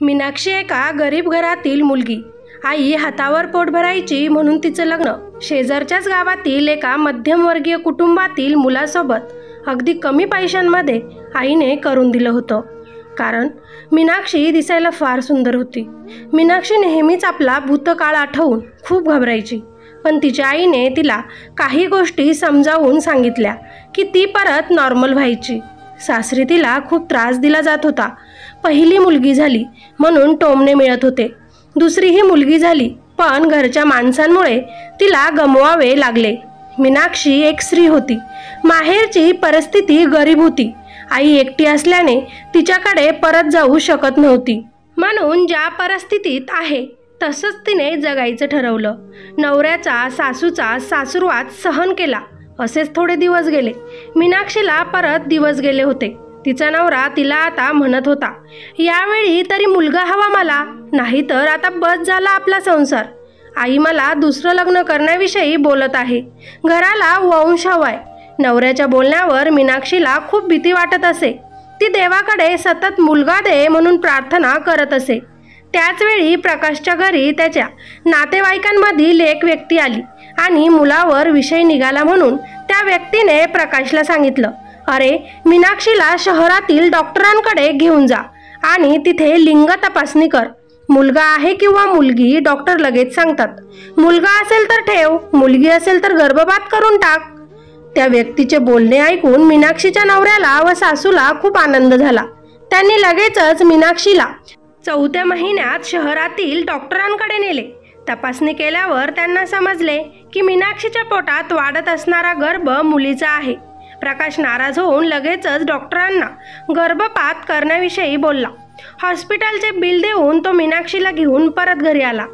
मीनाक्षी एका गरीब घरातील मुलगी. आई हातावर पोट भरायची म्हणून तिचं लग्न शेजारच्याच गावातील एका मध्यमवर्गीय कुटुंबातील मुलासोबत अगदी कमी पैशांमध्ये आईने करून दिलं होतं. कारण मीनाक्षी दिसायला फार सुंदर होती. मीनाक्षी नेहमीच आपला भूतकाळ आठवून खूप घाबरायची. पण तिच्या आईने तिला काही गोष्टी समजावून सांगितल्या की ती परत नॉर्मल व्हायची. सासरी तिला खूप त्रास दिला जात होता. पहिली मुलगी झाली म्हणून टोमणे मिळत होते. दुसरीही मुलगी झाली पण घरच्या माणसांमुळे तिला गमवावे लागले. मीनाक्षी एक स्त्री होती. माहेरची परिस्थिती गरीब होती. आई एकटी असल्याने तिच्याकडे परत जाऊ शकत नव्हती. म्हणून ज्या परिस्थितीत आहे तसंच तिने जगायचं ठरवलं. नवऱ्याचा सासूचा सासुरवाद सहन केला. असेच थोडे दिवस गेले. मीनाक्षीला परत दिवस गेले होते. तिचा नवरा तिला आता म्हणत होता, यावेळी तरी मुलगा हवा मला, नाहीतर आता बस झाला आपला संसार. आई मला दुसरं लग्न करण्याविषयी बोलत आहे. घराला वंश हवाय. नवऱ्याच्या बोलण्यावर मीनाक्षीला खूप भीती वाटत असे. ती देवाकडे सतत मुलगा दे म्हणून प्रार्थना करत असे. त्याचवेळी प्रकाशच्या घरी त्याच्या नातेवाईकांमधील एक व्यक्ती आली आणि मुलावर विषय निघाला म्हणून त्या व्यक्तीने प्रकाशला सांगितलं, अरे मीनाक्षीला शहरातील डॉक्टरांकडे घेऊन जा आणि तिथे लिंग तपासणी कर. मुलगा आहे किंवा मुलगी डॉक्टर लगेच सांगतात. मुलगा असेल तर ठेव, मुलगी असेल तर गर्भपात करून टाक. त्या व्यक्तीचे बोलणे ऐकून मीनाक्षीच्या नवऱ्याला व सासूला खूप आनंद झाला. त्यांनी लगेचच मीनाक्षीला 4थ्या महिन्यात शहरातील डॉक्टरांकडे नेले. तपासणी केल्यावर त्यांना समजले की मीनाक्षीच्या पोटात वाढत असणारा गर्भ मुलीचा आहे. प्रकाश नाराज होऊन लगेचच डॉक्टरांना गर्भपात करण्याविषयी बोलला. हॉस्पिटलचे बिल देऊन तो मीनाक्षीला घेऊन परत घरी आला.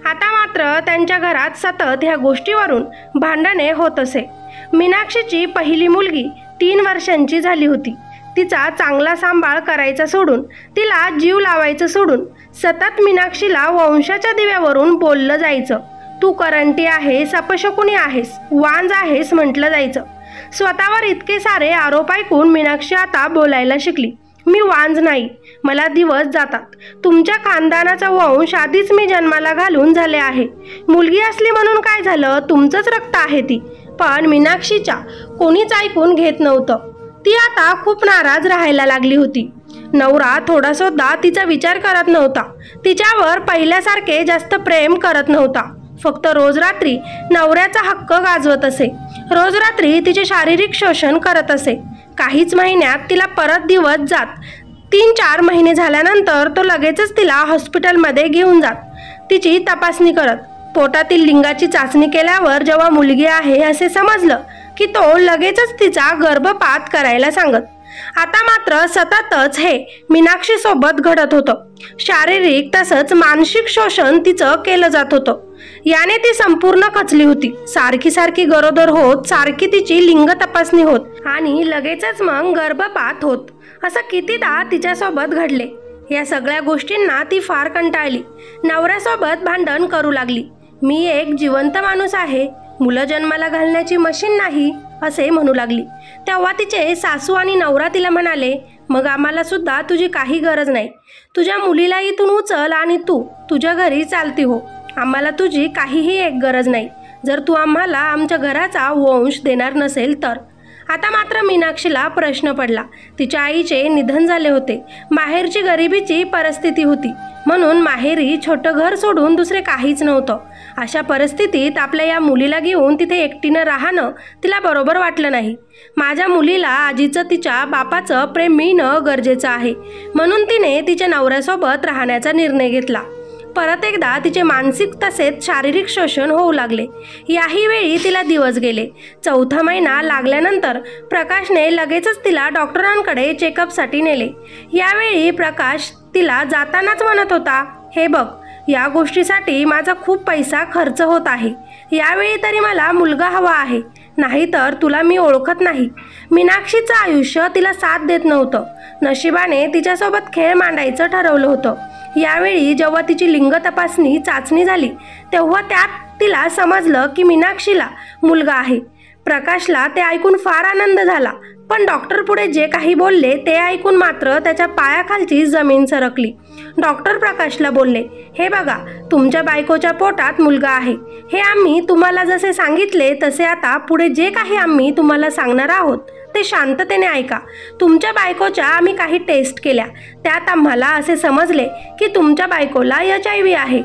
आता मात्र त्यांच्या घरात सतत ह्या गोष्टीवरून भांडणे होत असे. मीनाक्षीची पहिली मुलगी 3 वर्षांची झाली होती. तिचा चांगला सांभाळ करायचा सोडून, तिला जीव लावायचं सोडून सतत मीनाक्षीला वंशाच्या दिव्यावरून बोललं जायचं. तू करंटी आहेस, अपशकुनी आहेस, वांज आहेस म्हटलं जायचं. स्वतःवर इतके सारे आरोप ऐकून मीनाक्षी आता बोलायला शिकली. मी वांज नाही, मला दिवस जातात. तुमच्या खानदानाचा वंश आधीच मी जन्माला घालून झाले आहे. मुलगी असली म्हणून काय झालं, तुमचंच रक्त आहे ती. पण मीनाक्षीच्या कोणीच ऐकून घेत नव्हतं. ती आता खूप नाराज राहायला लागली होती. नवरा थोडासुद्धा तिचा विचार करत नव्हता. तिच्यावर पहिल्यासारखे जास्त प्रेम करत नव्हता. फक्त रोज रात्री नवऱ्याचा हक्क गाजवत असे. रोज रात्री तिचे शारीरिक शोषण करत असे. काहीच महिन्यात तिला परत दिवस जात. 3-4 महिने झाल्यानंतर तो लगेचच तिला हॉस्पिटलमध्ये घेऊन जात. तिची तपासणी करत. पोटातील लिंगाची चाचणी केल्यावर जेव्हा मुलगी आहे असे समजलं की तो लगेचच तिचा गर्भपात करायला सांगत. आता मात्र सततच हे मीनाक्षीसोबत घडत होतं. शारीरिक तसंच मानसिक शोषण तिचं केलं जात होतं. याने ती संपूर्ण खचली होती. सारखी गरोदर होत, सारखी तिची लिंग तपासणी होत आणि लगेचच मग गर्भपात होत. असं कितीदा तिच्यासोबत घडले. या सगळ्या गोष्टींना ती फार कंटाळली. नवऱ्यासोबत भांडण करू लागली. मी एक जिवंत माणूस आहे, मुलं जन्माला घालण्याची मशीन नाही असे म्हणू लागली. तेव्हा तिचे सासू आणि नवरा तिला म्हणाले, मग आम्हाला सुद्धा तुझी काही गरज नाही. तुझ्या मुलीला इथून उचल आणि तू तुझ्या घरी चालती हो. आम्हाला तुझी काहीही एक गरज नाही, जर तू आम्हाला आमच्या घराचा वंश देणार नसेल तर. आता मात्र मीनाक्षीला प्रश्न पडला. तिच्या आईचे निधन झाले होते. माहेरची गरिबीची परिस्थिती होती म्हणून माहेरी छोटं घर सोडून दुसरे काहीच नव्हतं. अशा परिस्थितीत आपल्या या मुलीला घेऊन तिथे एकटीनं राहणं तिला बरोबर वाटलं नाही. माझ्या मुलीला आजीचं, तिच्या बापाचं प्रेम मिळणं गरजेचं आहे म्हणून तिने तिच्या नवऱ्यासोबत राहण्याचा निर्णय घेतला. परत एकदा तिचे मानसिक तसेच शारीरिक शोषण होऊ लागले. याही वेळी तिला दिवस गेले. 4था महिना लागल्यानंतर प्रकाशने लगेचच तिला डॉक्टरांकडे चेकअपसाठी नेले. यावेळी प्रकाश तिला जातानाच म्हणत होता, हे बघ, या गोष्टीसाठी माझा खूप पैसा खर्च होत आहे. यावेळी तरी मला मुलगा हवा आहे, नाहीतर तुला मी ओळखत नाही. मीनाक्षीचं आयुष्य तिला साथ देत नव्हतं. नशिबाने तिच्यासोबत खेळ मांडायचं ठरवलं होतं. यावेळी जेव्हा तिची लिंग तपासणी चाचणी झाली तेव्हा त्यात तिला समजलं की मीनाक्षीला मुलगा आहे. प्रकाशला ते ऐकून फार आनंद झाला. पण डॉक्टर पुढे जे काही बोलले ते ऐकून मात्र त्याच्या पायाखालची जमीन सरकली. डॉक्टर प्रकाशला बोलले, हे बघा, तुमच्या बायकोच्या पोटात मुलगा आहे. हे आम्ही तुम्हाला जसे सांगितले तसे आता पुढे जे काही आम्ही तुम्हाला सांगणार आहोत ते शांततेने ऐका. तुमच्या बायकोच्या आम्ही काही टेस्ट केल्या, त्यात आम्हाला असे समजले की तुमच्या बायकोला HIV आहे.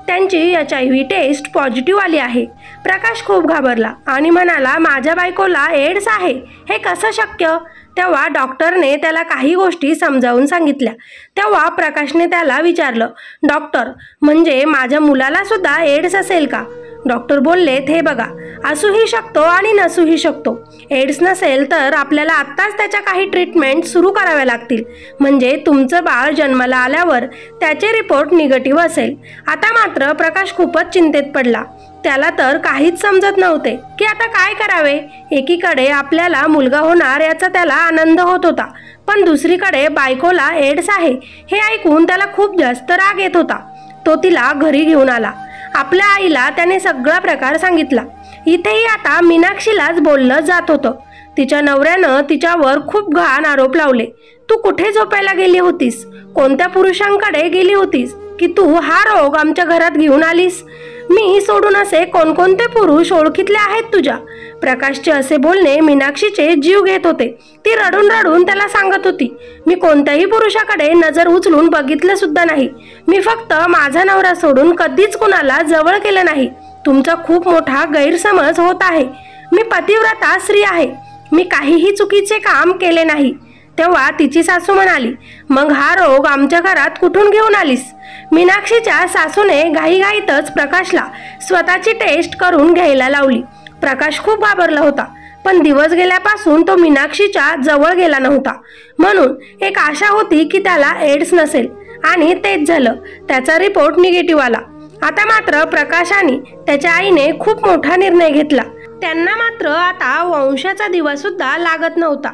त्यांची HIV टेस्ट पॉझिटिव्ह आली आहे. प्रकाश खूप घाबरला आणि म्हणाला, माझ्या बायकोला एड्स आहे, हे कसं शक्य? तेव्हा डॉक्टरने त्याला काही गोष्टी समजावून सांगितल्या. तेव्हा प्रकाशने त्याला विचारलं, डॉक्टर, म्हणजे माझ्या मुलाला सुद्धा एड्स असेल का? डॉक्टर बोललेत, हे बघा, असूही शकतो आणि नसूही शकतो. एड्स नसेल तर आपल्याला आत्ताच त्याच्या काही ट्रीटमेंट सुरू कराव्या लागतील, म्हणजे तुमचं बाळ जन्माला आल्यावर त्याचे रिपोर्ट निगेटिव्ह असेल. आता मात्र प्रकाश खूपच चिंतेत पडला. त्याला तर काहीच समजत नव्हते की आता काय करावे. एकीकडे आपल्याला मुलगा होणार याचा त्याला आनंद होत होता, पण दुसरीकडे बायकोला एड्स आहे हे ऐकून त्याला खूप जास्त राग येत होता. तो तिला घरी घेऊन आला. आपल्या आईला त्याने सगळा प्रकार सांगितला. इथेही आता मीनाक्षीलाच बोललं जात होतं. तिच्या नवऱ्यानं तिच्यावर खूप घाण आरोप लावले. तू कुठे झोपायला गेली होतीस? कोणत्या पुरुषांकडे गेली होतीस की तू हा रोग आमच्या घरात घेऊन आलीस? मी सोडून असे कोणकोणते पुरुष ओळखीतले आहेत तुझ्या? प्रकाशचे असे बोलणे मीनाक्षीचे जीव घेत होते. ती रडून रडून त्याला सांगत होती, मी कोणत्याही पुरुषाकडे नजर उचलून बघितलं सुद्धा नाही. मी फक्त माझा नवरा सोडून कधीच कुणाला जवळ केलं नाही. तुमचा खूप मोठा गैरसमज होत आहे. मी पतिव्रता स्त्री आहे. मी काहीही चुकीचे काम केले नाही. तेव्हा तिची सासू म्हणाली, मग हा रोग आमच्या घरात कुठून घेऊन आलीस? मीनाक्षीच्या सासूने घाईघाईतच प्रकाशला स्वतःची टेस्ट करून घ्यायला लावली. प्रकाश खूप घाबरला होता, पण दिवस गेल्यापासून तो मीनाक्षीच्या जवळ गेला नव्हता. म्हणून एक आशा होती की त्याला एड्स नसेल, आणि तेच झालं. त्याचा रिपोर्ट निगेटिव्ह आला. आता मात्र प्रकाश आणि त्याच्या आईने खूप मोठा निर्णय घेतला. त्यांना मात्र आता वंशाचा दिवा सुद्धा लागत नव्हता.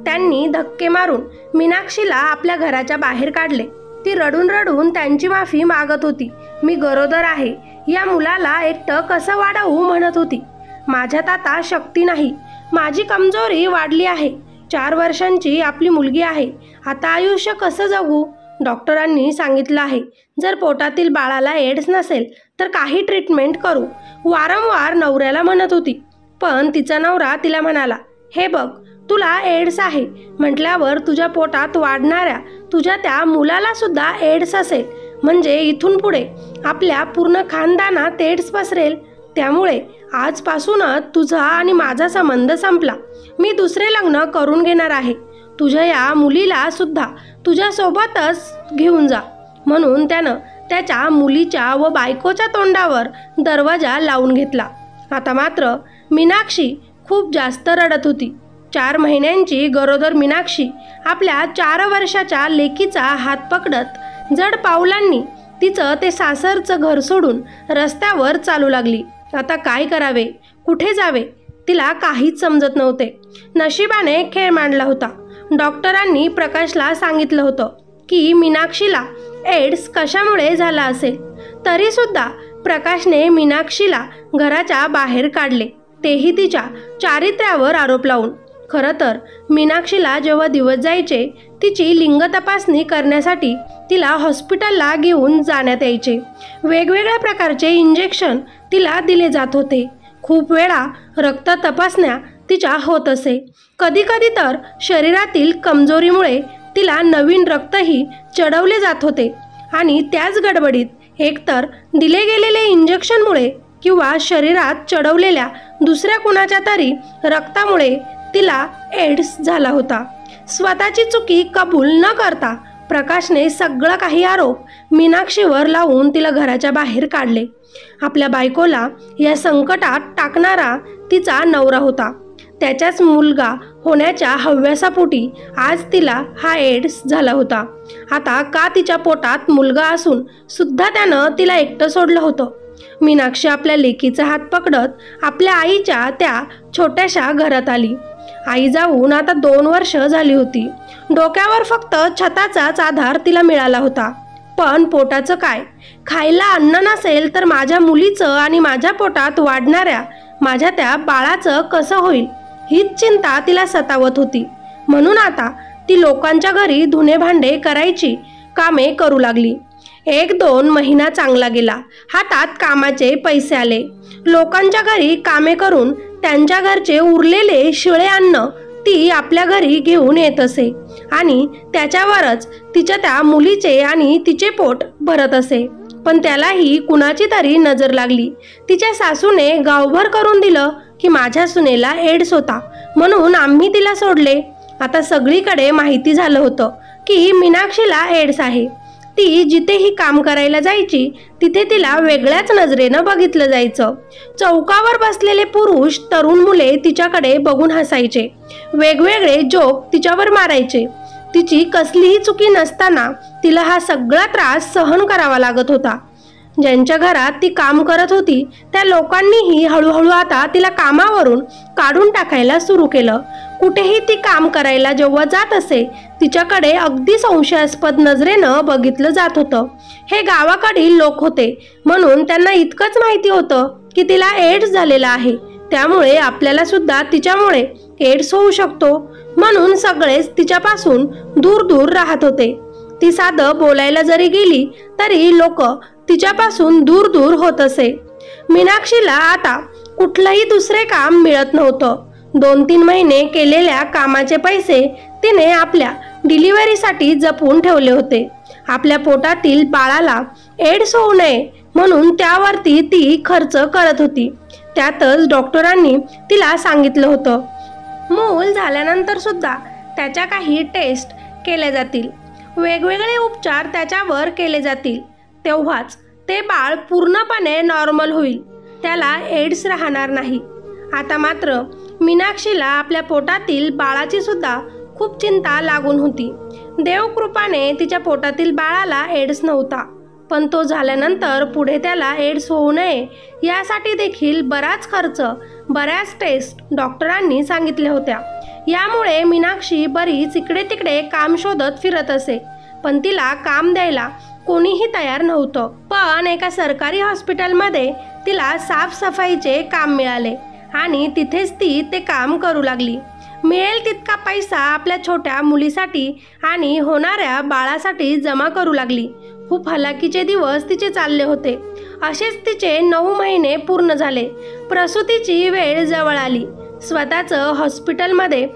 त्यांनी धक्के मारून मीनाक्षीला आपल्या घराच्या बाहेर काढले. ती रडून रडून त्यांची माफी मागत होती. मी गरोदर आहे, या मुलाला एकटं कसं वाढवू म्हणत होती. माझ्यात आता शक्ती नाही, माझी कमजोरी वाढली आहे. 4 वर्षांची आपली मुलगी आहे, आता आयुष्य कसं जगू? डॉक्टरांनी सांगितलं आहे, जर पोटातील बाळाला एड्स नसेल तर काही ट्रीटमेंट करू, वारंवार नवऱ्याला म्हणत होती. पण तिचा नवरा तिला म्हणाला, हे बघ, तुला एड्स आहे म्हटल्यावर तुझ्या पोटात वाढणाऱ्या तुझ्या त्या मुलाला सुद्धा एड्स असेल, म्हणजे इथून पुढे आपल्या पूर्ण खानदानात एड्स पसरेल. त्यामुळे आजपासूनच तुझा आणि माझा संबंध संपला. मी दुसरे लग्न करून घेणार आहे. तुझ्या या मुलीला सुद्धा तुझ्यासोबतच घेऊन जा. म्हणून त्यानं त्याच्या मुलीच्या व बायकोच्या तोंडावर दरवाजा लावून घेतला. आता मात्र मीनाक्षी खूप जास्त रडत होती. 4 महिन्यांची गरोदर मीनाक्षी आपल्या 4 वर्षाच्या लेकीचा हात पकडत जड पावलांनी तिचं ते सासरचं घर सोडून रस्त्यावर चालू लागली. आता काय करावे, कुठे जावे, तिला काहीच समजत नव्हते. नशिबाने खेळ मांडला होता. डॉक्टरांनी प्रकाशला सांगितलं होतं की मीनाक्षीला एड्स कशामुळे झाला असेल. तरीसुद्धा प्रकाशने मीनाक्षीला घराच्या बाहेर काढले, तेही तिच्या चारित्र्यावर आरोप लावून. खरं तर मीनाक्षीला जेव्हा दिवस जायचे तिची लिंग तपासणी करण्यासाठी तिला हॉस्पिटलला घेऊन जाण्यात यायचे. वेगवेगळ्या प्रकारचे इंजेक्शन तिला दिले जात होते. खूप वेळा रक्त तपासण्या तिच्या होत असे. कधीकधी तर शरीरातील कमजोरीमुळे तिला नवीन रक्तही चढवले जात होते आणि त्याच गडबडीत एकतर दिले गेलेले इंजेक्शनमुळे किंवा शरीरात चढवलेल्या दुसऱ्या कुणाच्या तरी रक्तामुळे तिला एड्स झाला होता. स्वतःची चुकी कबूल न करता प्रकाशने सगळं काही आरोप मीनाक्षीवर लावून तिला घराच्या बाहेर काढले. आपल्या बायकोला या संकटात टाकणारा तिचा नवरा होता. त्याच्याच मुलगा होण्याच्या हव्यासापोटी आज तिला हा एड्स झाला होता. आता का तिच्या पोटात मुलगा असून सुद्धा त्यानं तिला एकटं सोडलं होतं. मीनाक्षी आपल्या लेकीचा हात पकडत आपल्या आईच्या त्या छोट्याशा घरात आली. आई जाऊन आता 2 वर्ष झाली होती. डोक्यावर फक्त छताचाच आधार तिला मिळाला होता. पण पोटाचं काय? खायला अन्न नसेल तर माझ्या मुलीचं आणि माझ्या पोटात वाढणाऱ्या माझ्या त्या बाळाचं कसं होईल? हीच चिंता तिला सतावत होती. म्हणून आता ती लोकांच्या घरी धुणे भांडे करायची कामे करू लागली. 1-2 महिना चांगला गेला. हातात कामाचे पैसे आले. लोकांच्या घरी कामे करून त्यांच्या घरचे उरलेले शिळे अन्न ती आपल्या घरी घेऊन येत असे आणि त्याच्यावरच तिच्या त्या मुलीचे आणि तिचे पोट भरत असे. पण त्यालाही कुणाची तरी नजर लागली. तिच्या सासूने गावभर करून दिलं की माझ्या सुनेला एड्स होता म्हणून आम्ही तिला सोडले. आता सगळीकडे माहिती झालं होतं की मीनाक्षीला एड्स आहे. ती जिथेही काम करायला जायची तिथे तिला वेगळ्याच नजरेनं बघितलं जायचं. चौकावर बसलेले पुरुष तरुण मुले तिच्याकडे बघून हसायचे. वेगवेगळे जोक तिच्यावर मारायचे. तिची कसलीही चुकी नसताना तिला हा सगळा त्रास सहन करावा लागत होता. ज्यांच्या घरात ती काम करत होती त्या लोकांनीही हळूहळू आता तिला कामावरून काढून टाकायला सुरू केलं. कुठेही ती काम करायला जेव्हा जात असे तिच्याकडे अगदी संशयास्पद नजरेनं बघितलं जात होतं. हे गावाकडील लोक होते म्हणून त्यांना इतकंच माहिती होतं की तिला एड्स झालेला आहे. त्यामुळे आपल्याला सुद्धा तिच्यामुळे एड्स होऊ शकतो म्हणून सगळेच तिच्यापासून दूर दूर राहत होते. ती साधं बोलायला जरी गेली तरी लोक तिच्यापासून दूर दूर होत असे. मीनाक्षीला आता कुठलंही दुसरे काम मिळत नव्हतं. 2-3 महिने केलेल्या कामाचे पैसे तिने आपल्या डिलिव्हरीसाठी जपून ठेवले होते. आपल्या पोटातील बाळाला एड्स होऊ नये म्हणून त्यावरती ती खर्च करत होती. त्यातच डॉक्टरांनी तिला सांगितलं होतं मूल झाल्यानंतर सुद्धा त्याच्या काही टेस्ट केल्या जातील, वेगवेगळे उपचार त्याच्यावर केले जातील, तेव्हाच ते बाळ पूर्णपणे नॉर्मल होईल, त्याला एड्स राहणार नाही. आता मात्र मीनाक्षीला आपल्या पोटातील बाळाची सुद्धा खूप चिंता लागून होती. देवकृपाने तिच्या पोटातील बाळाला एड्स नव्हता, पण तो झाल्यानंतर पुढे त्याला एड्स होऊ नये यासाठी देखील बराच खर्च, बऱ्याच टेस्ट डॉक्टरांनी सांगितल्या होत्या. यामुळे मीनाक्षी बरीच इकडे तिकडे काम शोधत फिरत असे, पण तिला काम द्यायला कोणीही तयार नव्हतं. पण एका सरकारी हॉस्पिटलमध्ये तिला साफसफाईचे काम मिळाले आणि तिथेच ती ते काम करू लागली. मिळेल तितका पैसा आपल्या छोट्या मुलीसाठी आणि होणाऱ्या बाळासाठी जमा करू लागली. खूप हलाखीचे दिवस तिचे चालले होते. असेच तिचे 9 महिने पूर्ण झाले. प्रसूतीची वेळ जवळ आली. स्वतःचं हॉस्पिटलमध्ये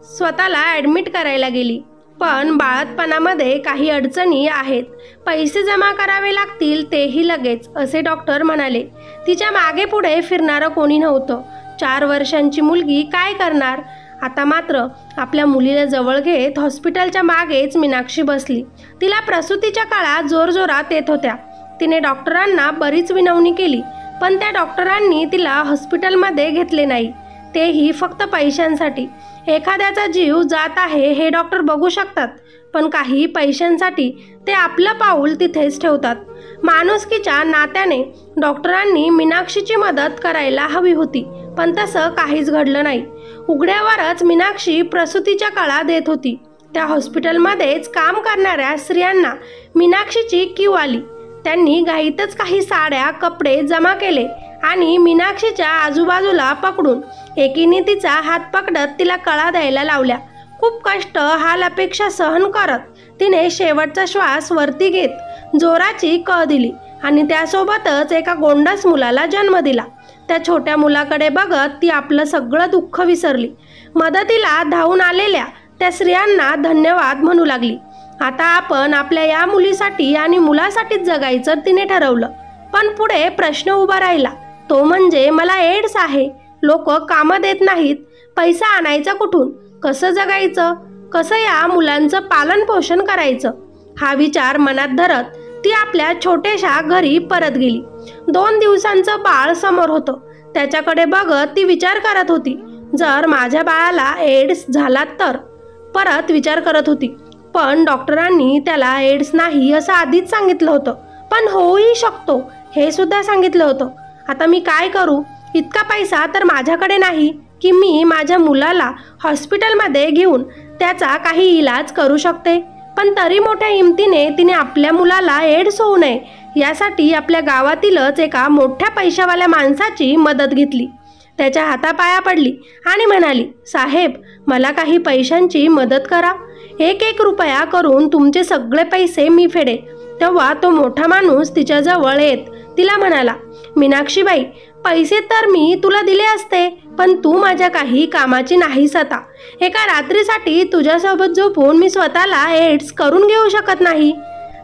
स्वतःला ॲडमिट करायला गेली. पण बाळंतपणामध्ये काही अडचणी आहेत, पैसे जमा करावे लागतील तेही लगेच, असे डॉक्टर म्हणाले. तिच्या मागे पुढे फिरणारं कोणी नव्हतं. 4 वर्षांची मुलगी काय करणार? आता मात्र आपल्या मुलीला जवळ घेत हॉस्पिटलच्या मागेच मीनाक्षी बसली. तिला प्रसूतीच्या काळात जोरजोरात येत होत्या. तिने डॉक्टरांना बरीच विनवणी केली, पण त्या डॉक्टरांनी तिला हॉस्पिटलमध्ये घेतले नाही, तेही फक्त पैशांसाठी. एखाद्याचा जीव जात आहे हे डॉक्टर बघू शकतात, पण काही पैशांसाठी ते आपलं पाऊल तिथेच ठेवतात. माणुसकीच्या नात्याने डॉक्टरांनी मीनाक्षीची मदत करायला हवी होती, पण तसं काहीच घडलं नाही. उघड्यावरच मीनाक्षी प्रसूतीच्या काळात देत होती. त्या हॉस्पिटलमध्येच काम करणाऱ्या स्त्रियांना मीनाक्षीची कीव आली. त्यांनी घाईतच काही साड्या, कपडे जमा केले आणि मीनाक्षीच्या आजूबाजूला पकडून एकीने तिचा हात पकडत तिला कळा द्यायला लावल्या. खूप कष्ट, हाल, अपेक्षा सहन करत तिने शेवटचा श्वास वरती घेत जोराची कळ दिली आणि त्यासोबतच एका गोंडस मुलाला जन्म दिला. त्या छोट्या मुलाकडे बघत ती आपलं सगळं दुःख विसरली. मदतीला धावून आलेल्या त्या स्त्रियांना धन्यवाद म्हणू लागली. आता आपण आपल्या या मुलीसाठी आणि मुलासाठीच जगायचं तिने ठरवलं. पण पुढे प्रश्न उभा राहिला, तो म्हणजे मला एड्स आहे, लोक कामं देत नाहीत, पैसा आणायचा कुठून, कसं जगायचं, कसं या मुलांचं पालन पोषण करायचं? हा विचार मनात धरत ती आपल्या छोट्याशा घरी परत गेली. 2 दिवसांचं बाळ समोर होतं. त्याच्याकडे बघत ती विचार करत होती, जर माझ्या बाळाला एड्स झाला तर? परत विचार करत होती, पण डॉक्टरांनी त्याला एड्स नाही असं आधीच सांगितलं होतं, पण होऊही शकतो हे सुद्धा सांगितलं होतं. आता मी काय करू? इतका पैसा तर माझ्याकडे नाही की मी माझ्या मुलाला हॉस्पिटलमध्ये घेऊन त्याचा काही इलाज करू शकते. पण तरी मोठ्या हिमतीने तिने आपल्या मुलाला एड्स होऊ नये यासाठी आपल्या गावातीलच एका मोठ्या पैशावाल्या माणसाची मदत घेतली. त्याच्या हातापाया पडली आणि म्हणाली, साहेब, मला काही पैशांची मदत करा. 1-1 रुपया करून तुमचे सगळे पैसे मी फेडेल. तेव्हा तो मोठा माणूस तिच्याजवळ येत तिला म्हणाला, मीनाक्षीबाई, पैसे तर मी तुला दिले असते, पण तू माझ्या काही कामाची नाहीस आता. एका रात्रीसाठी तुझ्यासोबत झोपून मी स्वतःला एड्स करून घेऊ शकत नाही.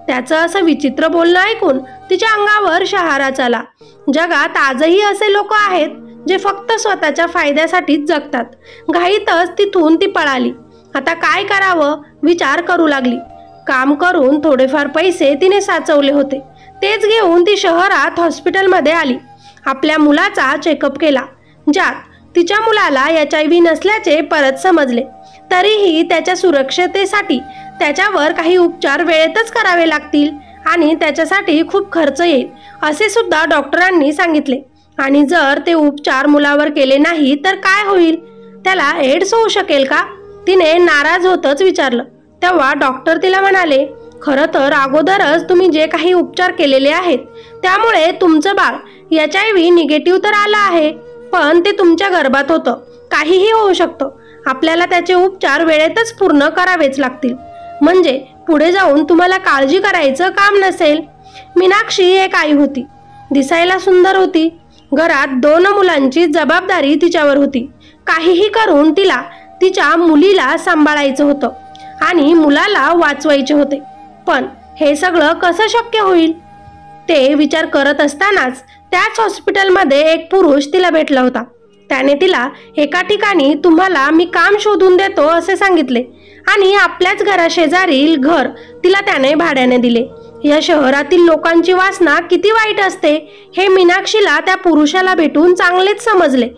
त्याचं असं विचित्र बोलणं ऐकून तिच्या अंगावर शहारा आला. जगात आजही असे लोक आहेत जे फक्त स्वतःच्या फायद्यासाठीच जगतात. घाईतच तिथून ती पळाली. आता काय करावं विचार करू लागली. काम करून थोडेफार पैसे तिने साचवले होते. तेच घेऊन ती शहरात हॉस्पिटलमध्ये आली. आपल्या मुलाचा चेकअप केला, ज्यात तिच्या मुलाला HIV नसल्याचे परत समजले. तरीही त्याच्या सुरक्षिततेसाठी त्याच्यावर काही उपचार वेळेतच करावे लागतील आणि त्याच्यासाठी खूप खर्च येईल असे सुद्धा डॉक्टरांनी सांगितले. आणि जर ते उपचार मुलावर केले नाही तर काय होईल? त्याला एड्स होऊ शकेल का? तिने नाराज होतच विचारलं. तेव्हा डॉक्टर तिला म्हणाले, खरं तर अगोदरच तुम्ही जे काही उपचार केलेले आहेत त्यामुळे तुमचं बाळ HIV निगेटिव्ह तर आलं आहे, पण ते तुमच्या गर्भात होतं. काहीही होऊ शकतं. आपल्याला त्याचे उपचार वेळेतच पूर्ण करावेच लागतील, म्हणजे पुढे जाऊन तुम्हाला काळजी करायचं काम नसेल. मीनाक्षी एक आई होती. दिसायला सुंदर होती. घरात 2 मुलांची जबाबदारी तिच्यावर होती. काहीही करून तिला तिच्या मुलीला सांभाळायचं होतं आणि मुलाला वाचवायचे होते. पण हे सगळं कसं शक्य होईल? ते विचार करत असतानाच त्याच हॉस्पिटलमध्ये एक पुरुष तिला भेटला होता. त्याने तिला एका ठिकाणी तुम्हाला मी काम शोधून देतो असे सांगितले आणि आपल्याच घराशेजारील घर तिला त्याने भाड्याने दिले. या शहरातील लोकांची वासना किती वाईट असते हे मीनाक्षीला त्या पुरुषाला भेटून चांगलेच समजले.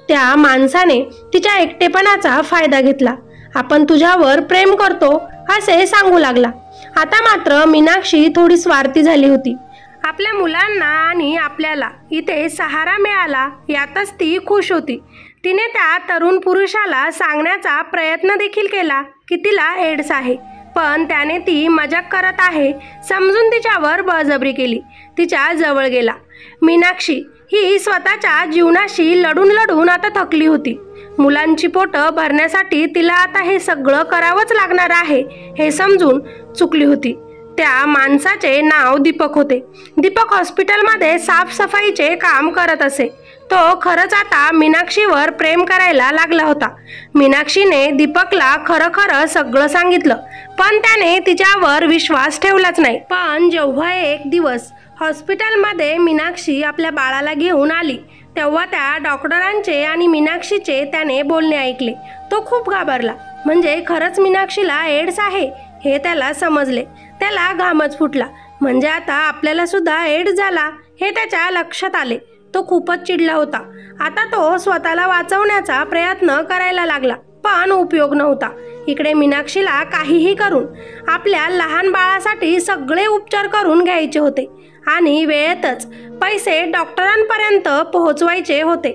त्या माणसाने तिच्या एकटेपणाचा फायदा घेतला. आपण तुझ्यावर प्रेम करतो असे सांगू लागला. आता मात्र मीनाक्षी थोडी स्वार्थी झाली होती. आपल्या मुलांना आणि आपल्याला इथे सहारा मिळाला यातच ती खुश होती. तिने त्या तरुण पुरुषाला सांगण्याचा प्रयत्न देखील केला की तिला एड्स आहे, पण त्याने ती मजाक करत आहे समजून तिच्यावर बळजबरी केली. तिच्या जवळ गेला. मीनाक्षी ही स्वतःच्या जीवनाशी लढून लढून आता थकली होती. मुलांची पोटं भरण्यासाठी तिला आता हे सगळं करावंच लागणार आहे हे समजून चुकली होती. त्या माणसाचे नाव दीपक होते. दीपक हॉस्पिटलमध्ये साफसफाईचे काम करत असे. तो खरंच आता मीनाक्षीवर प्रेम करायला लागला होता. मीनाक्षीने दीपकला खरं सगळं सांगितलं, पण त्याने तिच्यावर विश्वास ठेवलाच नाही. पण जेव्हा एक दिवस हॉस्पिटलमध्ये मीनाक्षी आपल्या बाळाला घेऊन आली तेव्हा त्या डॉक्टरांचे आणि मीनाक्षीचे त्याने बोलणे ऐकले. तो खूप घाबरला. म्हणजे खरंच मीनाक्षीला एड्स आहे हे त्याला समजले. त्याला घामच फुटला. म्हणजे आता आपल्याला सुद्धा एड्स झाला हे त्याच्या लक्षात आले. तो खूपच चिडला होता. आता तो स्वतःला वाचवण्याचा प्रयत्न करायला लागला, पण उपयोग नव्हता. इकडे मीनाक्षीला काहीही करून आपल्या लहान बाळासाठी सगळे उपचार करून घ्यायचे होते आणि वेळेतच पैसे डॉक्टरांपर्यंत पोहोचवायचे होते.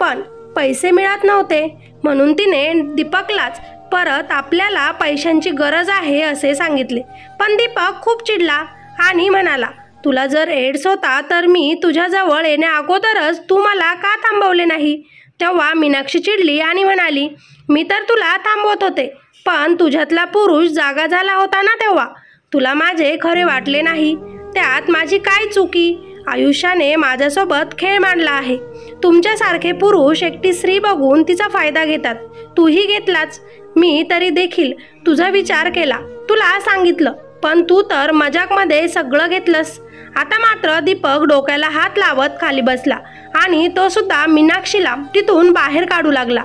पण पैसे मिळत नव्हते, म्हणून तिने दीपकलाच परत आपल्याला पैशांची गरज आहे असे सांगितले. पण दीपक खूप चिडला आणि म्हणाला, तुला जर एड्स होता तर मी तुझ्याजवळ येण्या अगोदरच तू मला का थांबवले नाही? तेव्हा मीनाक्षी चिडली आणि म्हणाली, मी तर तुला थांबवत होते, पण तुझ्यातला पुरुष जागा झाला होता ना तेव्हा तुला माझे खरे वाटले नाही. त्यात माझी काय चुकी? आयुष्याने माझ्यासोबत खेळ मांडला आहे. तुमच्यासारखे पुरुष एकटी स्त्री बघून तिचा फायदा घेतात. तूही घेतलाच. मी तरी देखील तुझा विचार केला, तुला सांगितलं, पण तू तर मजाकमध्ये सगळं घेतलंस. आता मात्र दीपक डोक्याला हात लावत खाली बसला आणि तो सुद्धा मीनाक्षीला तिथून बाहेर काढू लागला.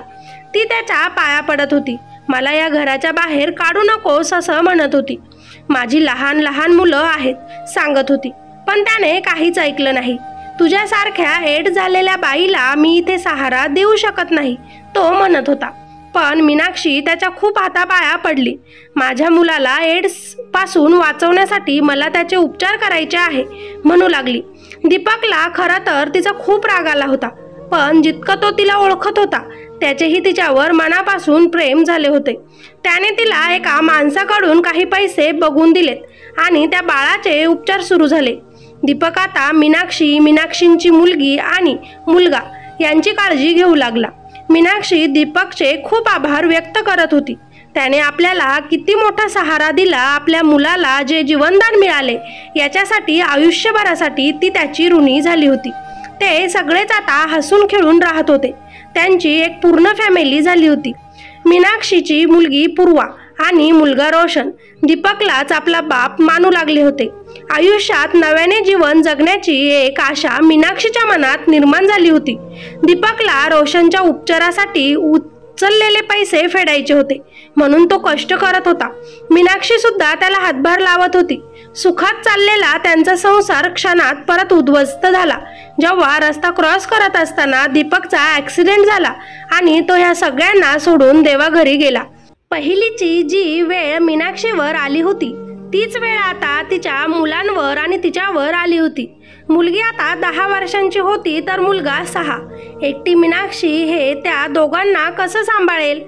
ती त्याच्या पाया पडत होती. मला या घराच्या बाहेर काढू नकोस असं म्हणत होती. माझी लहान लहान मुलं आहेत सांगत होती, पण त्याने काहीच ऐकलं नाही. तुझ्यासारख्या एड्स झालेल्या बाईला मी इथे सहारा देऊ शकत नाही तो म्हणत होता. पण मीनाक्षी त्याच्या खूप हातापाया पडली. माझ्या मुलाला एड्स पासून वाचवण्यासाठी मला त्याचे उपचार करायचे आहे म्हणू लागली. दीपकला खरं तर तिचा खूप राग आला होता, पण जितकं तो तिला ओळखत होता त्याचेही तिच्यावर मनापासून प्रेम झाले होते. त्याने तिला एका माणसाकडून काही पैसे बघून दिलेत आणि त्या बाळाचे उपचार सुरू झाले. दीपक आता मीनाक्षी, मीनाक्षींची मुलगी आणि मुलगा यांची काळजी घेऊ लागला. मीनाक्षी दीपकचे खूप आभार व्यक्त करत होती. त्याने आपल्याला किती मोठा सहारा दिला, आपल्या मुलाला जे जीवनदान मिळाले याच्यासाठी आयुष्यभरासाठी ती त्याची ऋणी झाली होती. ते सगळेच आता हसून खेळून राहत होते. त्यांची एक पूर्ण फॅमिली झाली होती. मीनाक्षीची मुलगी पूर्वा आणि मुलगा रोशन दीपकलाच आपला बाप मानू लागले होते. आयुष्यात नव्याने जीवन जगण्याची एक आशा मीनाक्षीच्या मनात निर्माण झाली होती. दीपकला रोशनच्या उपचारासाठी उचललेले पैसे फेडायचे होते, म्हणून तो कष्ट करत होता. मीनाक्षी सुद्धा त्याला हातभार लावत होती. सुखात चाललेला त्यांचा संसार क्षणात परत उद्ध्वस्त झाला जेव्हा रस्ता क्रॉस करत असताना दीपकचा ॲक्सिडेंट झाला आणि तो ह्या सगळ्यांना सोडून देवाघरी गेला. पहिलीची जी वेळ मीनाक्षीवर आली होती तीच वेळ आता तिच्या मुलांवर आणि तिच्यावर आली होती. मुलगी आता 10 वर्षांची होती तर मुलगा 6. एकटी मीनाक्षी हे त्या दोघांना कसं सांभाळेल?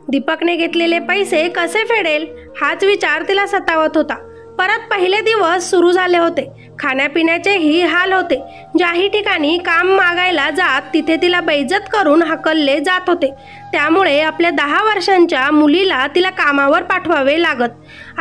दीपकने घेतलेले पैसे कसे फेडेल हाच विचार तिला सतावत होता. परत पहिले दिवस सुरू झाले होते. खाण्यापिण्याचेही हाल होते. ज्याही ठिकाणी काम मागायला जात तिथे तिला बेइज्जत करून हाकलले जात होते. त्यामुळे आपल्या 10 वर्षांच्या मुलीला तिला कामावर पाठवावे लागत.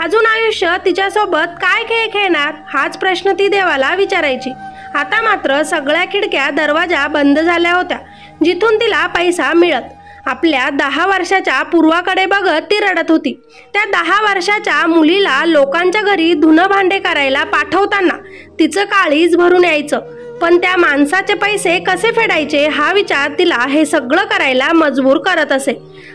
अजून आयुष्य तिच्यासोबत काय खेळ खेळणार हाच प्रश्न ती देवाला विचारायची. आता मात्र सगळ्या खिडक्या दरवाजा बंद झाल्या होत्या जिथून तिला पैसा मिळत. आपल्या 10 वर्षाच्या पूर्वाकडे बघत ती रडत होती. त्या 10 वर्षाच्या मुलीला लोकांच्या घरी धुणं भांडे करायला पाठवताना तिचं काळीज भरून यायचं, पण त्या माणसाचे पैसे कसे फेडायचे हा विचार तिला हे सगळं करायला मजबूर करत असे.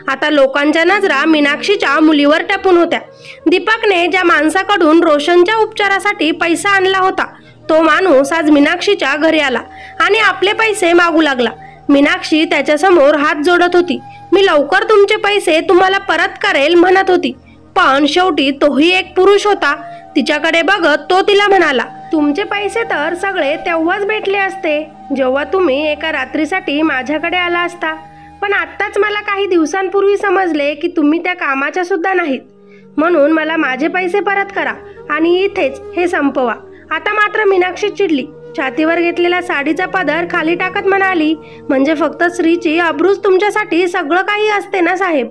आता लोकांच्या नजरा मीनाक्षीच्या मुलीवर टपून होत्या. दीपकने ज्या माणसाकडून रोशनच्या उपचारासाठी पैसा आणला होता तो माणूस आज मीनाक्षीच्या घरी आला आणि आपले पैसे मागू लागला. मीनाक्षी त्याच्यासमोर हात जोडत होती. मी लवकर तुमचे पैसे तुम्हाला परत करेल म्हणत होती, पण शेवटी तोही एक पुरुष होता. तिच्याकडे बघत तो तिला म्हणाला, तुमचे पैसे तर सगळे तेव्हाच भेटले असते जेव्हा तुम्ही एका रात्रीसाठी माझ्याकडे आला असता, पण आत्ताच मला काही दिवसांपूर्वी समजले की तुम्ही त्या कामाच्या सुद्धा नाहीत. म्हणून मला माझे पैसे परत करा आणि इथेच हे संपवा. आता मात्र मीनाक्षी चिडली. छातीवर घेतलेला साडीचा पदर खाली टाकत म्हणाली, म्हणजे फक्त स्त्रीची अब्रूच तुमच्यासाठी सगळं काही असते ना साहेब?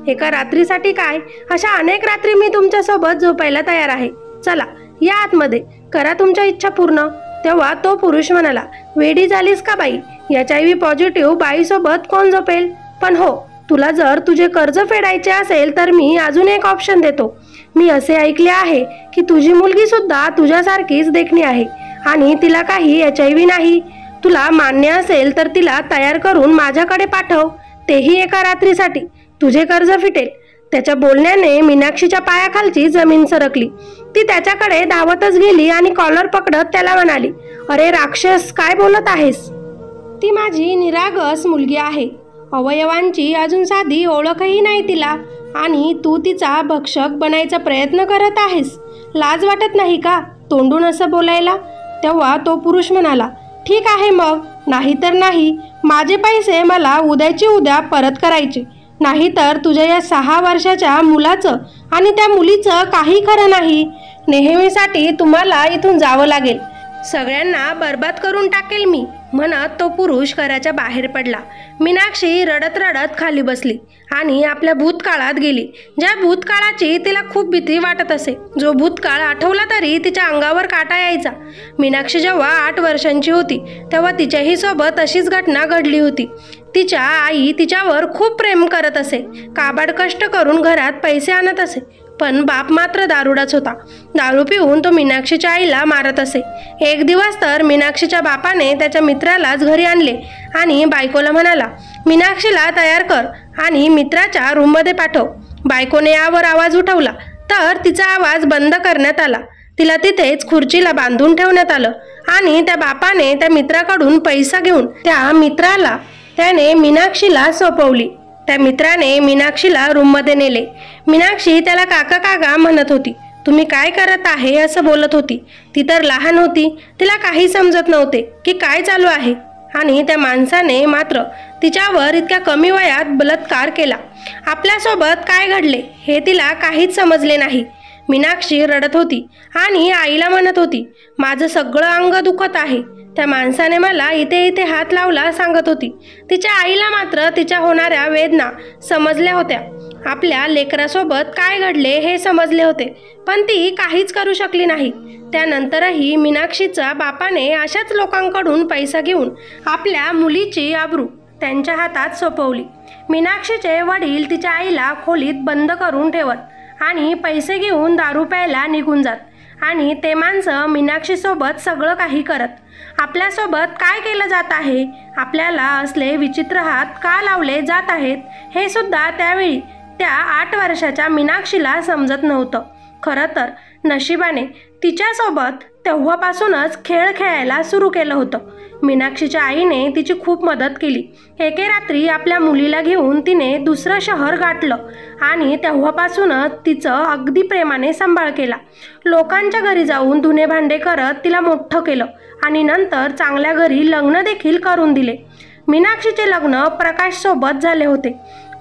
एका रात्रीसाठी काय, अशा अनेक रात्री मी तुमच्यासोबत झोपायला तयार आहे. चला या आतमध्ये, करा तुमच्या इच्छा पूर्ण. तेव्हा तो पुरुष म्हणाला, वेडी झालीस का बाई? HIV पॉझिटिव्ह बाईसोबत कोण झोपेल? पण हो, तुला जर तुझे कर्ज फेडायचे असेल तर मी अजून एक ऑप्शन देतो. मी असे ऐकले आहे की तुझी मुलगी सुद्धा तुझ्यासारखीच देखणी आहे आणि तिला काही HIV नाही. तुला मान्य असेल तर तिला तयार करून माझ्याकडे पाठव, तेही एका रात्रीसाठी. तुझे कर्ज फिटेल. त्याच्या बोलण्याने मीनाक्षीच्या पायाखालची जमीन सरकली. ती त्याच्याकडे धावतच गेली आणि कॉलर पकडत त्याला म्हणाली, अरे राक्षस, काय बोलत आहेस? ती माझी निरागस मुलगी आहे. अवयवांची अजून साधी ओळखही नाही तिला आणि तू तिचा भक्षक बनायचा प्रयत्न करत आहेस. लाज वाटत नाही का तोंडून असं बोलायला? तेव्हा तो पुरुष म्हणाला, ठीक आहे मग, नाही तर नाही. माझे पैसे मला उद्याची उद्या परत करायचे, नाही तर तुझ्या या 6 वर्षाच्या मुलाचं आणि त्या मुलीचं काही खरं नाही. नेहमीसाठी तुम्हाला इथून जावं लागेल. सगळ्यांना बर्बाद करून टाकेल मी, म्हणत तो पुरुष घराच्या बाहेर पडला. मीनाक्षी रडत रडत खाली बसली आणि आपल्या भूतकाळात गेली, ज्या भूतकाळाची तिला खूप भीती वाटत असे. जो भूतकाळ आठवला तरी तिच्या अंगावर काटा यायचा. मीनाक्षी जेव्हा 8 वर्षांची होती तेव्हा तिच्याही सोबत अशीच घटना घडली होती. तिच्या आई तिच्यावर खूप प्रेम करत असे. काबाड कष्ट करून घरात पैसे आणत असे, पण बाप मात्र दारुडाच होता. दारू पिऊन तो मीनाक्षीच्या आईला मारत असे. एक दिवस तर मीनाक्षीच्या बापाने त्याच्या मित्रालाच घरी आणले आणि बायकोला म्हणाला, मीनाक्षीला तयार कर आणि मित्राच्या रूममध्ये पाठव. बायकोने यावर आवाज उठवला तर तिचा आवाज बंद करण्यात आला. तिला तिथेच खुर्चीला बांधून ठेवण्यात आलं आणि त्या बापाने त्या मित्राकडून पैसा घेऊन त्या मित्राला त्याने मीनाक्षीला सोपवली. त्या मित्राने मीनाक्षीला रूममध्ये नेले. मीनाक्षी त्याला काका काका म्हणत होती. तुम्ही काय करत आहे असं बोलत होती. ती तर लहान होती, तिला काही समजत नव्हते की काय चालू आहे. आणि त्या माणसाने मात्र तिच्यावर इतक्या कमी वयात बलात्कार केला. आपल्यासोबत काय घडले हे तिला काहीच समजले नाही. मीनाक्षी रडत होती आणि आईला म्हणत होती, माझं सगळं अंग दुखत आहे. त्या माणसाने मला इथे इथे हात लावला सांगत होती. तिच्या आईला मात्र तिच्या होणाऱ्या वेदना समजल्या होत्या. आपल्या लेकरासोबत काय घडले हे समजले होते, पण ती काहीच करू शकली नाही. त्यानंतरही मीनाक्षीच्या बापाने अशाच लोकांकडून पैसा घेऊन आपल्या मुलीची आबरू त्यांच्या हातात सोपवली. मीनाक्षीचे वडील तिच्या आईला खोलीत बंद करून ठेवत आणि पैसे घेऊन दारू प्यायला निघून जात. आणि ते माणसं मीनाक्षीसोबत सगळं काही करत. आपल्यासोबत काय केलं जात आहे, आपल्याला असले विचित्र हात का लावले जात आहेत, हे सुद्धा त्यावेळी त्या 8 वर्षाच्या मीनाक्षीला समजत नव्हतं. खरं तर नशिबाने तिच्यासोबत तेव्हापासूनच खेळ खेळायला सुरू केलं होतं. मीनाक्षीच्या आईने तिची खूप मदत केली. एके रात्री आपल्या मुलीला घेऊन तिने दुसरं शहर गाठलं आणि तेव्हापासूनच तिचं अगदी प्रेमाने सांभाळ केला. लोकांच्या घरी जाऊन धुणे भांडे करत तिला मोठं केलं आणि नंतर चांगल्या घरी लग्न देखील करून दिले. मीनाक्षीचे लग्न प्रकाशसोबत झाले होते.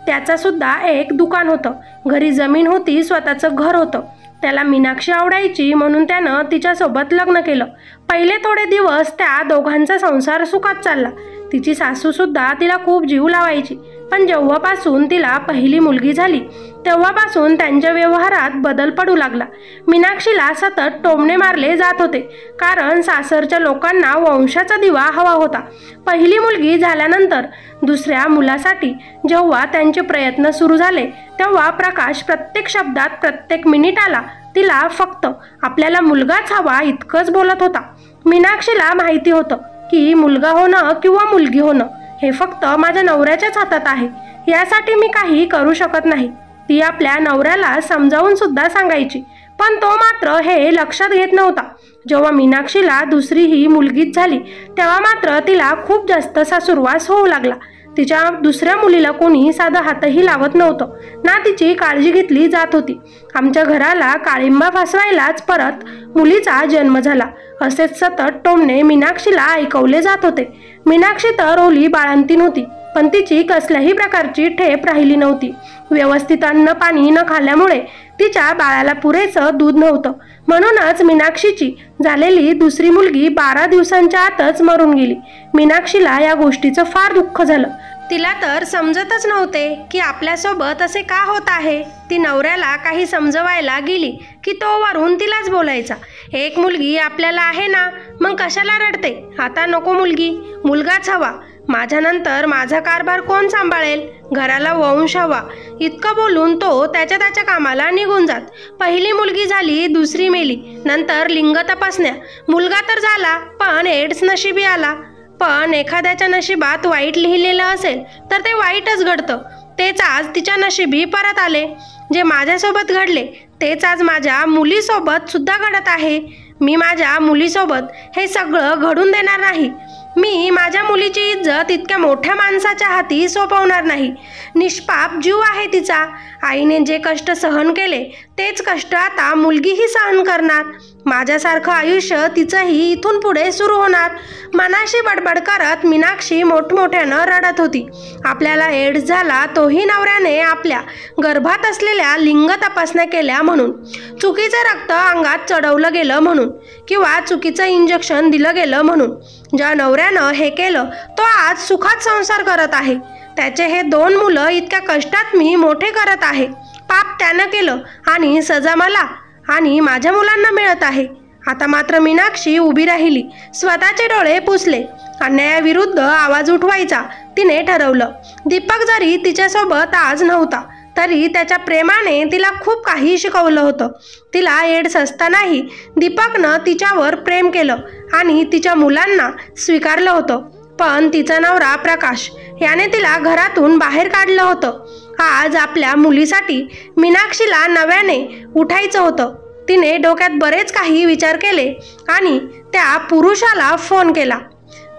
त्याचंसुद्धा एक दुकान होतं. घरी जमीन होती, स्वतःचं घर होतं. त्याला मीनाक्षी आवडायची म्हणून त्यानं तिच्यासोबत लग्न केलं. पहिले थोडे दिवस त्या दोघांचा संसार सुखात चालला. तिची सासूसुद्धा तिला खूप जीव लावायची. पण जेव्हापासून तिला पहिली मुलगी झाली तेव्हापासून त्यांच्या व्यवहारात बदल पडू लागला. मीनाक्षीला सतत टोमणे मारले जात होते, कारण सासरच्या लोकांना वंशाचा दिवा हवा होता. पहिली मुलगी झाल्यानंतर दुसऱ्या मुलासाठी जेव्हा त्यांचे प्रयत्न सुरू झाले तेव्हा प्रकाश प्रत्येक शब्दात प्रत्येक मिनिटाला तिला फक्त आपल्याला मुलगाच हवा इतकंच बोलत होता. मीनाक्षीला माहिती होतं की मुलगा होणं किंवा मुलगी होणं हे फक्त माझ्या नवऱ्याच्याच हातात आहे. यासाठी मी काही करू शकत नाही. ती आपल्या नवऱ्याला समजावून सुद्धा सांगायची, पण तो मात्र हे लक्षात घेत नव्हता. जेव्हा मीनाक्षीला दुसरी ही मुलगीच झाली तेव्हा मात्र तिला खूप जास्त सासुरवास होऊ लागला. तिच्या दुसऱ्या मुलीला कोणी साधा हातही लावत नव्हतं, ना तिची काळजी घेतली जात होती. आमच्या घराला काळिंबा फासवायलाच परत मुलीचा जन्म झाला, असेच सतत टोमणे मीनाक्षीला ऐकवले जात होते. मीनाक्षी तर ओली बाळंतीण होती, पण तिची कसल्याही प्रकारची ठेप राहिली नव्हती. व्यवस्थित अन्न पाणी न खाल्ल्यामुळे तिच्या बाळाला पुरेसं दूध नव्हतं. म्हणूनच मीनाक्षीची झालेली दुसरी मुलगी 12 दिवसांच्या आतच मरून गेली. मीनाक्षीला या गोष्टीचं फार दुःख झालं. तिला तर समजतच नव्हते की आपल्यासोबत असे का होत आहे. ती नवऱ्याला काही समजवायला गेली की तो वरून तिलाच बोलायचा, एक मुलगी आपल्याला आहे ना, मग कशाला रडते, आता नको मुलगी, मुलगाच हवा, माझ्यानंतर माझा कारभार कोण सांभाळेल, घराला वंश हवा. इतकं बोलून तो त्याच्या कामाला निघून जात. पहिली मुलगी झाली, दुसरी मेली, नंतर लिंग तपासण्या, मुलगा तर झाला पण एड्स नशिबी आला. पण एखाद्याच्या नशिबात वाईट लिहिलेलं असेल तर ते वाईटच घडतं. तेच आज तिच्या नशिबी परत आले. जे माझ्यासोबत घडले तेच आज माझ्या मुलीसोबत सुद्धा घडत आहे. मी माझ्या मुलीसोबत हे सगळं घडून देणार नाही. मी माझ्या मुलीची इज्जत इतक्या मोठ्या माणसाच्या हाती सोपवणार नाही. निष्पाप जीव आहे तिचा. आईने जे कष्ट सहन केले तेच कष्ट आता मुलगीही सहन करणार. माझ्यासारखं आयुष्य तिचंही इथून पुढे सुरू होणार. मनाशी बडबड करत मीनाक्षी मोठमोठ्यानं रडत होती. आपल्याला एड्स झाला तोही नवऱ्याने आपल्या गर्भात असलेल्या लिंग तपासण्या केल्या म्हणून, चुकीचं रक्त अंगात चढवलं गेलं म्हणून, किंवा चुकीचं इंजेक्शन दिलं गेलं म्हणून. ज्या नवऱ्यानं हे केलं तो आज सुखात संसार करत आहे. त्याचे हे 2 मुलं इतक्या कष्टात मी मोठे करत आहे. पाप त्यानं केलं आणि सजा मला आणि माझ्या मुलांना मिळत आहे. आता मात्र मीनाक्षी उभी राहिली, स्वतःचे डोळे पुसले. अन्यायाविरुद्ध आवाज उठवायचा तिने ठरवलं. दीपक जरी तिच्यासोबत आज नव्हता तरी त्याच्या प्रेमाने तिला खूप काही शिकवलं होतं. तिला एड्स असतानाही दीपकनं तिच्यावर प्रेम केलं आणि तिच्या मुलांना स्वीकारलं होतं. पण तिचा नवरा प्रकाश याने तिला घरातून बाहेर काढलं होतं. आज आपल्या मुलीसाठी मीनाक्षीला नव्याने उठायचं होतं. तिने डोक्यात बरेच काही विचार केले आणि त्या पुरुषाला फोन केला.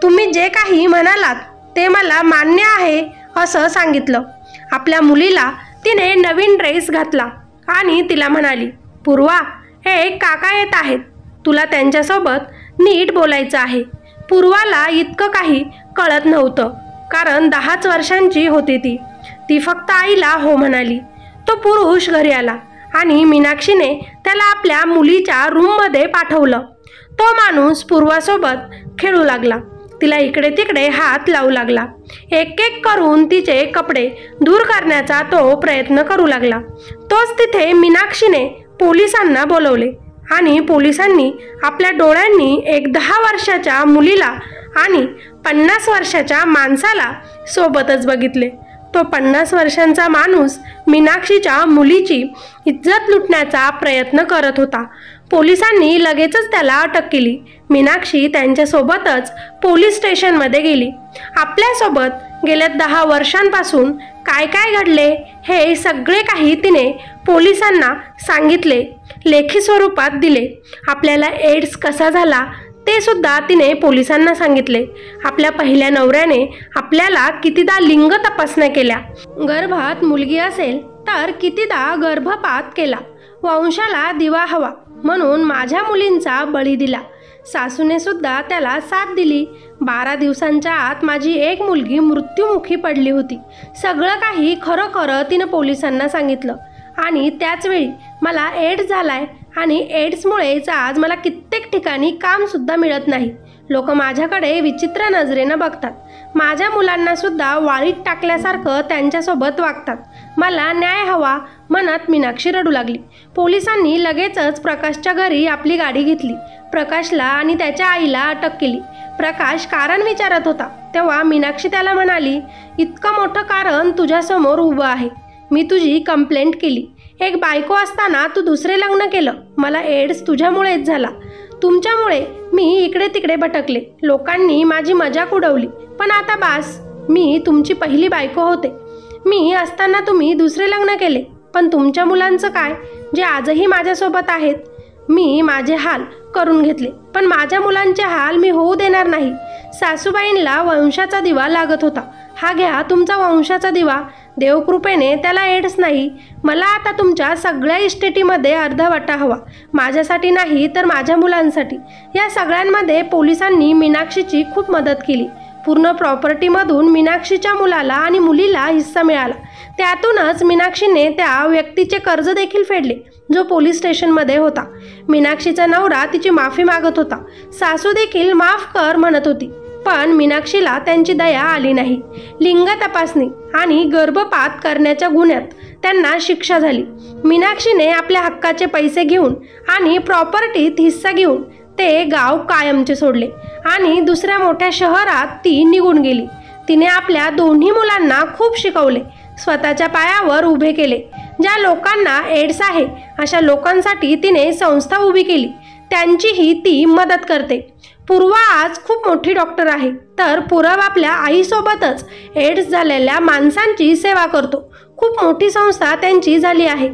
तुम्ही जे काही म्हणालात ते मला मान्य आहे असं सांगितलं. आपल्या मुलीला तिने नवीन ड्रेस घातला आणि तिला म्हणाली, पूर्वा, एक काका येत आहेत, तुला त्यांच्यासोबत नीट बोलायचं आहे. पूर्वाला इतकं काही कळत नव्हतं, कारण 10च वर्षांची होती ती. ती फक्त आईला हो म्हणाली. तो पुरुष घरी आला आणि मीनाक्षीने त्याला आपल्या मुलीच्या रूममध्ये पाठवलं। तो माणूस पूर्वासोबत खेळू लागला, तिला इकडे तिकडे हात लावू लागला, एक एक करून तिचे कपडे दूर करण्याचा तो प्रयत्न करू लागला। तोच तिथे मीनाक्षीने पोलिसांना बोलवले आणि पोलिसांनी आपल्या डोळ्यांनी एक 10 वर्षाच्या मुलीला आणि 50 वर्षाच्या माणसाला सोबतच बघितले। तो 50 वर्षांचा माणूस मीनाक्षीच्या मुलीची इज्जत लुटण्याचा प्रयत्न करत होता। पोलिसांनी लगेचच त्याला अटक केली। मीनाक्षी त्यांच्यासोबतच पोलीस स्टेशनमध्ये गेली। आपल्यासोबत गेल्या 10 वर्षांपासून काय काय घडले हे सगळे काही तिने पोलिसांना सांगितले, लेखी स्वरूपात दिले। आपल्याला एड्स कसा झाला ते सुद्धा तिने पोलिसांना सांगितले। आपल्या पहिल्या नवऱ्याने आपल्याला कितीदा लिंग तपासण्या केल्या, गर्भात मुलगी असेल तर कितीदा गर्भपात केला, वंशाला दिवा हवा म्हणून माझ्या मुलींचा बळी दिला। सासूने सुद्धा त्याला साथ दिली। 12 दिवसांच्या आत माझी एक मुलगी मृत्युमुखी पडली होती। सगळं काही खरं खरं तिनं पोलिसांना सांगितलं। आणि त्याचवेळी मला एड्स झालाय आणि एड्समुळेच आज मला कित्येक ठिकाणी कामसुद्धा मिळत नाही। लोक माझ्याकडे विचित्र नजरेनं बघतात, माझ्या मुलांना सुद्धा वाळीत टाकल्यासारखं त्यांच्यासोबत वागतात। मला न्याय हवा म्हणत मीनाक्षी रडू लागली। पोलिसांनी लगेचच प्रकाशच्या घरी आपली गाडी घेतली। प्रकाशला आणि त्याच्या आईला अटक केली। प्रकाश कारण विचारत होता तेव्हा मीनाक्षी त्याला म्हणाली, इतकं मोठं कारण तुझ्यासमोर उभं आहे, मी तुझी कंप्लेंट केली। एक बायको असताना तू दुसरे लग्न केलं, मला एड्स तुझ्यामुळेच झाला, तुमच्यामुळे मी इकडे तिकडे भटकले, लोकांनी माझी मजाक उडवली, पण आता बास, मी तुमची पहिली बायको होते। मी असताना तुम्ही दुसरे लग्न केले, पण तुमच्या मुलांचं काय जे आजही माझ्यासोबत आहेत? मी माझे हाल करून घेतले, पण माझ्या मुलांचे हाल मी होऊ देणार नाही। सासूबाईंना वंशाचा दिवा लागत होता, हा घ्या तुमचा वंशाचा दिवा। देवकृपेने त्याला एड्स नाही। मला आता तुमच्या सगळ्या इस्टेटीमध्ये अर्धा वाटा हवा, माझ्यासाठी नाही तर माझ्या मुलांसाठी। या सगळ्यांमध्ये पोलिसांनी मीनाक्षीची खूप मदत केली। पूर्ण प्रॉपर्टीमधून मीनाक्षीच्या मुलाला आणि मुलीला हिस्सा मिळाला। त्यातूनच मीनाक्षीने त्या व्यक्तीचे कर्ज देखील फेडले जो पोलीस स्टेशनमध्ये होता। मीनाक्षीचा नवरा तिची माफी मागत होता, सासू देखील माफ कर म्हणत होती, पण मीनाक्षीला त्यांची दया आली नाही। लिंग तपासणी आणि गर्भपात करण्याच्या गुन्ह्यात त्यांना शिक्षा झाली। मीनाक्षीने आपल्या हक्काचे पैसे घेऊन आणि प्रॉपर्टीत हिस्सा घेऊन ते गाव कायमचे सोडले आणि दुसऱ्या मोठ्या शहरात ती निघून गेली। तिने आपल्या दोन्ही मुलांना खूप शिकवले, स्वतःच्या पायावर उभे केले। ज्या लोकांना एड्स आहे अशा लोकांसाठी तिने संस्था उभी केली, त्यांचीही ती मदत करते। पूर्वा आज खूप मोठी डॉक्टर आहे, तर पूरव आपल्या आईसोबतच एड्स झालेल्या माणसांची सेवा करतो। खूप मोठी संस्था त्यांची झाली आहे।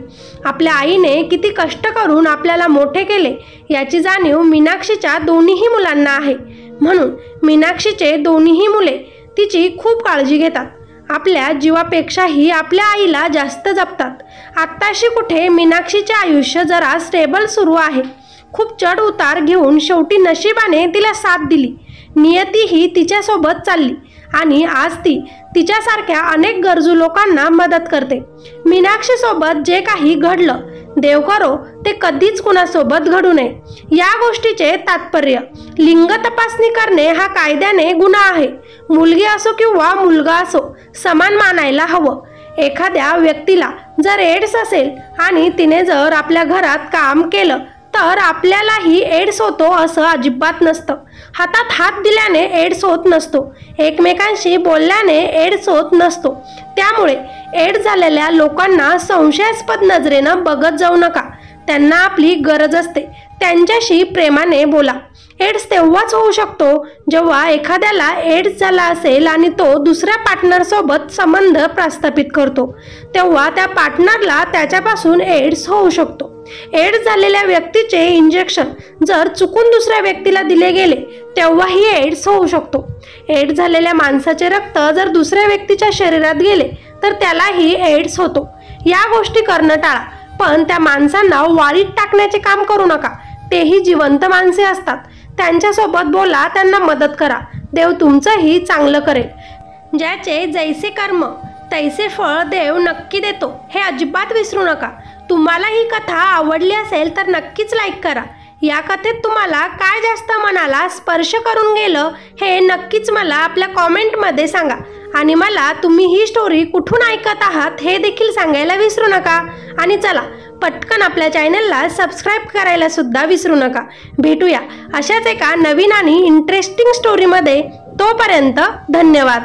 आपल्या आईने किती कष्ट करून आपल्याला मोठे केले याची जाणीव मीनाक्षीच्या दोन्हीही मुलांना आहे, म्हणून मीनाक्षीचे दोन्हीही मुले तिची खूप काळजी घेतात। आपल्या जीवापेक्षाही आपल्या आईला जास्त जपतात। आत्ताशी कुठे मीनाक्षीचे आयुष्य जरा स्टेबल सुरू आहे। खूप चढ उतार घेऊन शेवटी नशिबाने तिला साथ दिली, नियतीही तिच्यासोबत चालली आणि आज ती तिच्यासारख्या अनेक गरजू लोकांना मदत करते। मीनाक्षीसोबत जे काही घडलं, देव करो ते कधीच कुणासोबत घडू नये। या गोष्टीचे तात्पर्य, लिंग तपासणी करणे हा कायद्याने गुन्हा आहे। मुलगी असो किंवा मुलगा असो, समान मानायला हवं। एखाद्या व्यक्तीला जर एड्स असेल आणि तिने जर आपल्या घरात काम केलं तर आपल्यालाही एड्स होतो असं अजिबात नसतं। हातात हात दिल्याने एड्स होत नसतो, एकमेकांशी बोलल्याने एड्स होत नसतो। त्यामुळे एड्स झालेल्या लोकांना संशयास्पद नजरेनं बघत जाऊ नका, त्यांना आपली गरज असते, त्यांच्याशी प्रेमाने बोला। एड्स तेव्हाच होऊ शकतो जेव्हा एखाद्याला एड्स झाला असेल आणि तो दुसऱ्या पार्टनरसोबत संबंध प्रस्थापित करतो, तेव्हा त्या पार्टनरला त्याच्यापासून एड्स होऊ शकतो। एड्स झालेल्या व्यक्तीचे इंजेक्शन जर चुकून दुसऱ्या व्यक्तीला दिले गेले तेव्हाही एड्स होऊ शकतो। एड्स झालेल्या माणसाचे रक्त जर दुसऱ्या व्यक्तीच्या शरीरात गेले तर त्यालाही एड्स होतो। या गोष्टी करणं टाळा, पण त्या माणसांना वाळीत टाकण्याचे काम करू नका। तेही जिवंत माणसे असतात, त्यांच्यासोबत बोला, त्यांना मदत करा, देव तुमचंही चांगलं करेल। ज्याचे जैसे कर्म तैसे फळ देव नक्की देतो, हे अजिबात विसरू नका। तुम्हाला ही कथा आवडली असेल तर नक्कीच लाईक करा. या कथेत तुम्हाला काय जास्त मनाला स्पर्श करून गेलं हे नक्कीच मला आपल्या कॉमेंटमध्ये सांगा. आणि मला तुम्ही ही स्टोरी कुठून ऐकत आहात हे देखील सांगायला विसरू नका. आणि चला पटकन आपल्या चॅनलला सबस्क्राईब करायला सुद्धा विसरू नका. भेटूया अशाच एका नवीन आणि इंटरेस्टिंग स्टोरीमध्ये. तोपर्यंत धन्यवाद.